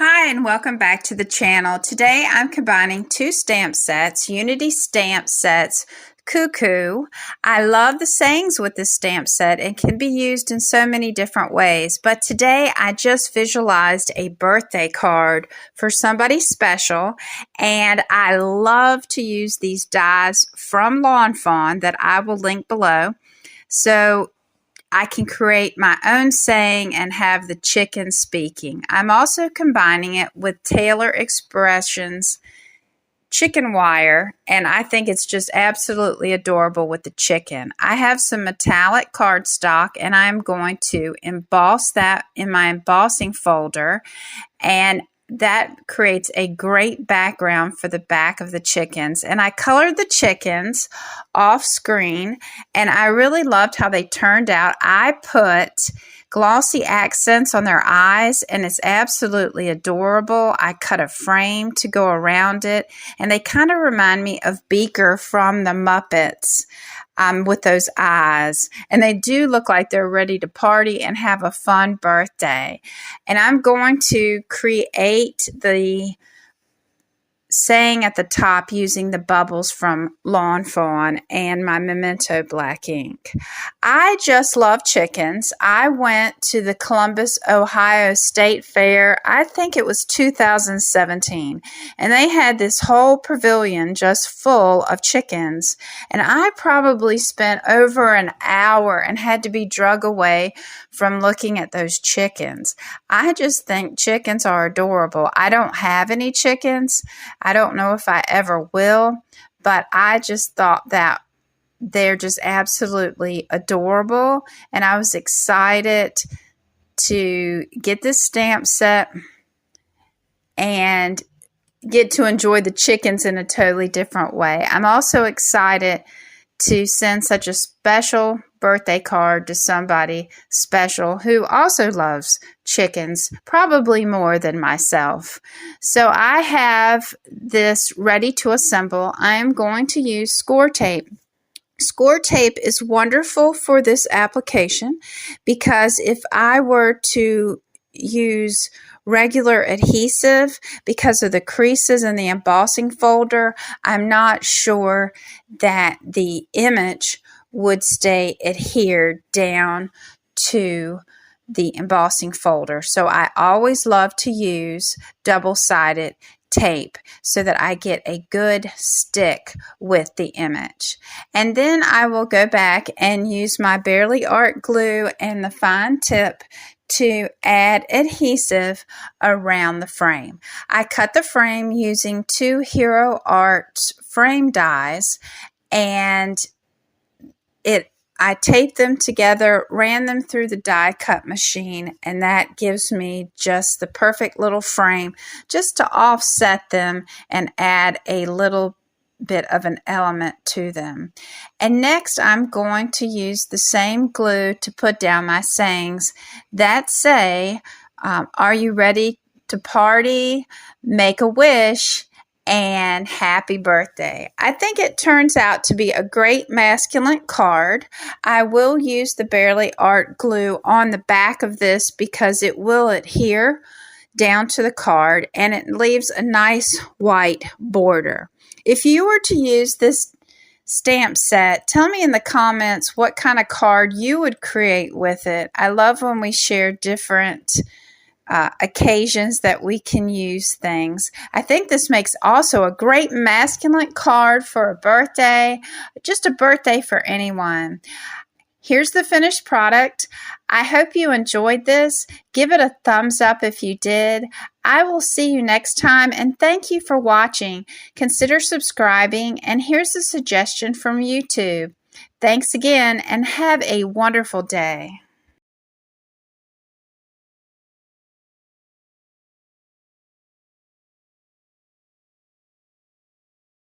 Hi and welcome back to the channel. Today I'm combining two stamp sets, Unity stamp sets, Cuckoo. I love the sayings with this stamp set and can be used in so many different ways, but today I just visualized a birthday card for somebody special, and I love to use these dies from Fawn that I will link below. So I can create my own saying and have the chicken speaking. I'm also combining it with Taylor Expressions chicken wire, and I think it's just absolutely adorable with the chicken. I have some metallic cardstock, and I'm going to emboss that in my embossing folder, and that creates a great background for the back of the chickens. And I colored the chickens off screen, and I really loved how they turned out. I put glossy accents on their eyes, and it's absolutely adorable. I cut a frame to go around it, and they kind of remind me of Beaker from the Muppets. With those eyes, and they do look like they're ready to party and have a fun birthday. And I'm going to create the saying at the top using the bubbles from Fawn and my Memento black ink. I just love chickens. I went to the Columbus, Ohio State Fair. I think it was 2017, and they had this whole pavilion just full of chickens, and I probably spent over an hour and had to be drug away from looking at those chickens. I just think chickens are adorable. I don't have any chickens. I don't know if I ever will, but I just thought that they're just absolutely adorable, and I was excited to get this stamp set and get to enjoy the chickens in a totally different way. I'm also excited to send such a special birthday card to somebody special who also loves chickens, probably more than myself. So I have this ready to assemble. I am going to use score tape. Score tape is wonderful for this application because if I were to use regular adhesive, because of the creases in the embossing folder, I'm not sure that the image would stay adhered down to the embossing folder. So I always love to use double-sided tape so that I get a good stick with the image. And then I will go back and use my Barely Art glue and the fine tip to add adhesive around the frame. I cut the frame using two Hero Art frame dies, and I taped them together, ran them through the die cut machine, and that gives me just the perfect little frame just to offset them and add a little bit of an element to them. And next I'm going to use the same glue to put down my sayings that say, are you ready to party, make a wish, and happy birthday. I think it turns out to be a great masculine card. I will use the Barely Art glue on the back of this because it will adhere down to the card, and it leaves a nice white border. If you were to use this stamp set, tell me in the comments what kind of card you would create with it. I love when we share different occasions that we can use things. I think this makes also a great masculine card for a birthday, just a birthday for anyone. Here's the finished product. I hope you enjoyed this. Give it a thumbs up if you did. I will see you next time, and thank you for watching. Consider subscribing, and here's a suggestion from YouTube. Thanks again, and have a wonderful day.